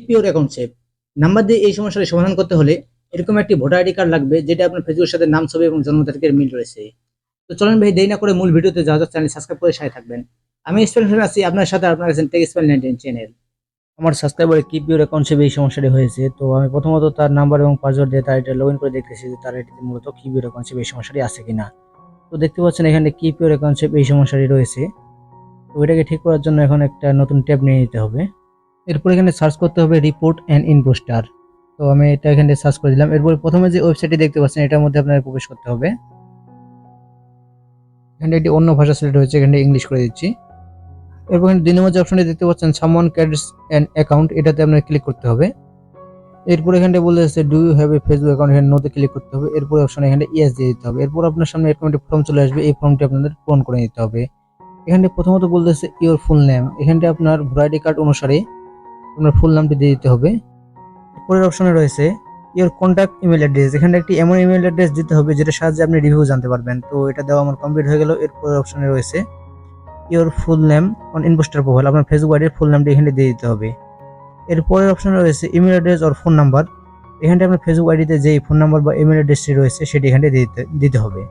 Pure account save number দিয়ে এই সমস্যার সমাধান করতে হলে এরকম একটি ভোটার আইডি কার্ড লাগবে যেটা আপনার ফেসবুকের সাথে নাম, ছবি এবং জন্ম তারিখের মিল রয়েছে। তো চলেন ভাই দেরি না করে মূল ভিডিওতে যাওয়া যাক। চ্যানেল সাবস্ক্রাইব করে সাথে থাকবেন। আমি স্পেন আছি আপনার সাথে, আপনার কাছে টেক স্পেন 19 চ্যানেল। আমার সাবস্ক্রাইবারে কি পিওর অ্যাকাউন্ট সেভ এই সমস্যাটি হয়েছে। তো আমি প্রথমত তার নাম্বার এবং পাসওয়ার্ড দিয়ে তার এটা লগ ইন করে দেখতেছি যে তার এটিতে মূলত কি পিওর অ্যাকাউন্ট সেভ এই সমস্যাটি আছে কিনা। তো দেখতে পাচ্ছেন এখানে কি পিওর অ্যাকাউন্ট সেভ এই সমস্যাটি রয়েছে। তো এটাকে ঠিক করার জন্য এখন একটা নতুন ট্যাব নিয়ে নিতে হবে। এরপর এখানে সার্চ করতে হবে রিপোর্ট অ্যান্ড ইনপোস্টার। তো আমি এটা এখানে সার্চ করে দিলাম। এরপর প্রথমে যে ওয়েবসাইটটি দেখতে পাচ্ছেন এটার মধ্যে আপনাকে প্রবেশ করতে হবে। এখানে একটি অন্য ভাষা সিলেক্ট হয়েছে, এখানে ইংলিশ করে দিচ্ছি। এরপর এখানে 2 নম্বর যে অপশনটি দেখতে পাচ্ছেন সামওয়ান ক্রিয়েটস অ্যান অ্যাকাউন্ট, এটাতে আপনাকে ক্লিক করতে হবে। এরপর এখানে বলেছে do you have a Facebook account, এখানে নোতে ক্লিক করতে হবে। এরপর অপশন এখানে ইয়েস দিয়ে দিতে হবে। এরপর আপনার সামনে এরকম একটি ফর্ম চলে আসবে, এই ফর্মটি আপনাদের পূরণ করে নিতে হবে। এখানে প্রথমত বলতেছে ইওর ফুল নেম, এখানটা আপনার ভোটার আইডি কার্ড অনুসারে আপনার ফুল নামটি দিয়ে দিতে হবে। পরের অপশনে রয়েছে ইওর কন্ট্যাক্ট ইমেল অ্যাড্রেস, এখানে একটি এমন ইমেল অ্যাড্রেস দিতে হবে যেটা সাহায্যে আপনি রিভিউ জানতে পারবেন। তো এটা দেওয়া আমার কমপ্লিট হয়ে গেল। এরপর অপশনে রয়েছে ইওর ফুল নেম অন ইনপোস্টার প্রোফাইল, আপনার ফেসবুক আইডির ফুল নামটি এখানে দিয়ে দিতে হবে। এরপরের অপশনে রয়েছে email address or phone number, এখানটা আপনার ফেসবুক আইডিতে যে ফোন নাম্বার বা ইমেল অ্যাড্রেসটি রয়েছে সেটি এখানে দিতে হবে।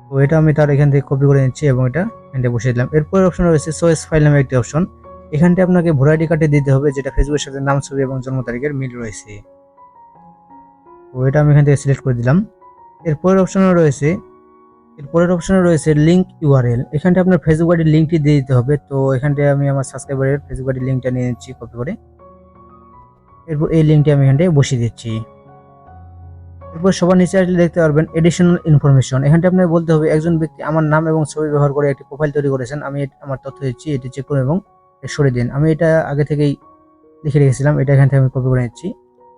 তো এটা আমি তার এখান থেকে কপি করে নিচ্ছি এবং এটা এখানে বসিয়ে দিলাম। এরপরের অপশনে রয়েছে চয়েস ফাইল নামে একটি অপশন, এখানটা আপনাকে ভোটার আইডি কার্ডে দিতে হবে যেটা ফেসবুকের সাথে নাম, ছবি এবং জন্ম তারিখের মিল রয়েছে। তো এটা আমি এখান থেকে সিলেক্ট করে দিলাম। এরপরের অপশনে রয়েছে লিঙ্ক ইউআরএল, এখানটা আপনার ফেসবুক আইডির লিঙ্কটি দিয়ে দিতে হবে। তো এখানটা আমি আমার সাবস্ক্রাইবারের ফেসবুক আইডির লিঙ্কটা নিয়ে নিচ্ছি কপি করে। এরপর এই লিঙ্কটি আমি এখানটায় বসিয়ে দিচ্ছি। এরপর সবার নিচে আসলে দেখতে পারবেন এডিশনাল ইনফরমেশন, এখানটা আপনাকে বলতে হবে একজন ব্যক্তি আমার নাম এবং ছবি ব্যবহার করে একটি প্রোফাইল তৈরি করেছেন, আমি আমার তথ্য দিচ্ছি, এটি চেক করুন এবং সরিয়ে দিন। আমি এটা আগে থেকেই লিখে রেখেছিলাম, এটা এখান থেকে আমি কপি করে নিচ্ছি।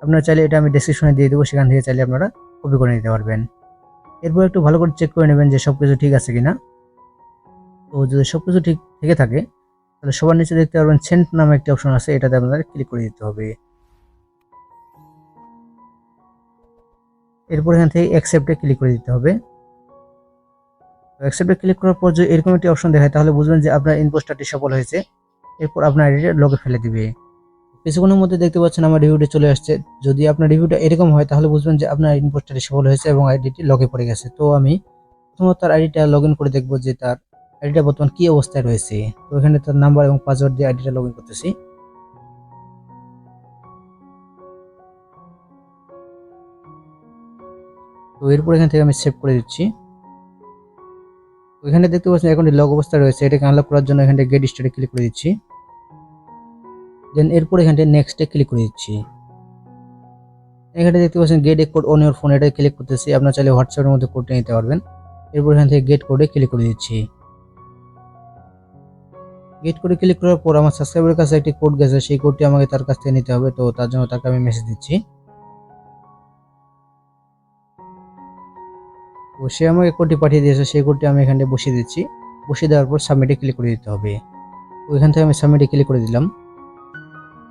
আপনারা চাইলে এটা আমি ডেসক্রিপশনে দিয়ে দেবো, সেখান থেকে চাইলে আপনারা কপি করে নিতে পারবেন। এরপর একটু ভালো করে চেক করে নেবেন যে সবকিছু ঠিক আছে কিনা। তো যদি সবকিছু ঠিক থেকে থাকে তাহলে সবার নিচে দেখতে পারবেন সেন্ড নামে একটি অপশন আছে, এটাতে আপনাদের ক্লিক করে দিতে হবে। এরপর এখান থেকে অ্যাকসেপ্টে ক্লিক করে দিতে হবে। অ্যাকসেপ্টে ক্লিক করার পর যদি এরকম একটি অপশন দেখায় তাহলে বুঝবেন যে আপনার ইনপোস্টারটি সফল হয়েছে। এরপর আপনার আইডিটা লগে ফেলে দিবে। কিছুক্ষণের মধ্যে দেখতে পাচ্ছেন আমার রিভিউটি চলে আসছে। যদি আপনার রিভিউটা এরকম হয় তাহলে বুঝবেন যে আপনার ইনপোস্টারটি সফল হয়েছে এবং আইডিটি লগে পড়ে গেছে। তো আমি প্রথমত তার আইডিটা লগ ইন করে দেখবো যে তার আইডিটা বর্তমান কি অবস্থায় রয়েছে। তো এখানে তার নাম্বার এবং পাসওয়ার্ড দিয়ে আইডিটা লগ ইন করতেছি। তো এরপর এখান থেকে আমি সেভ করে দিচ্ছি। এখানে দেখতে পাচ্ছেন অ্যাকাউন্টটি লগ অবস্থায় রয়েছে, এটাকে আনলক করার জন্য এখানে গেট স্টার্টে ক্লিক করে দিচ্ছি। দেন এরপর এখানে নেক্সটে ক্লিক করে দিচ্ছি। এখানে দেখতে পাচ্ছেন gate A code on your phone, এটাই ক্লিক করতেছি। আপনার চাইলে হোয়াটসঅ্যাপের মধ্যে কোডটা নিতে পারবেন। এরপর এখান থেকে গেট কোডে ক্লিক করে দিচ্ছি। গেট কোডে ক্লিক করার পর আমার সাবস্ক্রাইবারের কাছে একটি কোড গেছে, সেই কোডটি আমাকে তার কাছ থেকে নিতে হবে। তো তার জন্য তাকে আমি মেসেজ দিচ্ছি। তো সে আমাকে কোডটি পাঠিয়ে দিয়েছে, সেই কোডটি আমি এখানে বসিয়ে দিচ্ছি। বসিয়ে দেওয়ার পর সাবমিটে ক্লিক করে দিতে হবে। তো এখান থেকে আমি সাবমিটে ক্লিক করে দিলাম।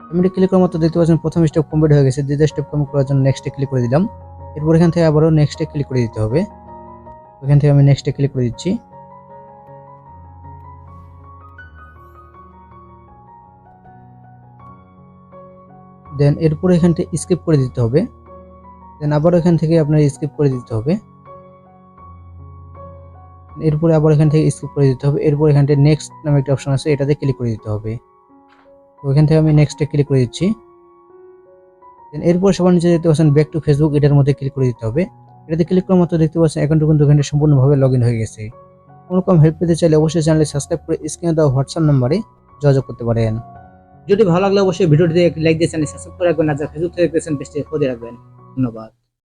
সাবমিটে ক্লিক করার মতো দেখতে পাচ্ছেন প্রথম স্টেপ কমপ্লিট হয়ে গেছে। দ্বিতীয় স্টেপ কমপ্লিট করার জন্য নেক্সটে ক্লিক করে দিলাম। এরপর এখান থেকে আবারও নেক্সটে ক্লিক করে দিতে হবে। এখান থেকে আমি নেক্সটে ক্লিক করে দিচ্ছি। দেন এরপর এখান থেকে স্কিপ করে দিতে হবে। দেন আবার এখান থেকে আপনার স্কিপ করে দিতে হবে। এরপরে আবার এখান থেকে স্কিপ করে দিতে হবে। এরপর এখান থেকে নেক্সট নামে একটা অপশন আছে, এটাতে ক্লিক করে দিতে হবে। তো এখান থেকে আমি নেক্সটে ক্লিক করে দিচ্ছি। দেন এরপর সবার নিচে দেখতে পাচ্ছেন ব্যাক টু ফেসবুক, এটার মধ্যে ক্লিক করে দিতে হবে। এটাতে ক্লিক করার মতো দেখতে পাচ্ছেন অ্যাকাউন্টটি কিন্তু এখানে সম্পূর্ণভাবে লগ ইন হয়ে গেছে। কোনো রকম হেল্প পেতে চাইলে অবশ্যই চ্যানেলে সাবস্ক্রাইব করে স্ক্রিনে দেওয়া হোয়াটসঅ্যাপ নাম্বারে যোগাযোগ করতে পারেন। যদি ভালো লাগলে অবশ্যই ভিডিওটিতে লাইক দিয়ে চ্যানেল সাবস্ক্রাইব করে রাখবেন। আর যারা ফেসবুক থেকে দেখতেছেন পেজটি ফলো দিয়ে রাখবেন। ধন্যবাদ।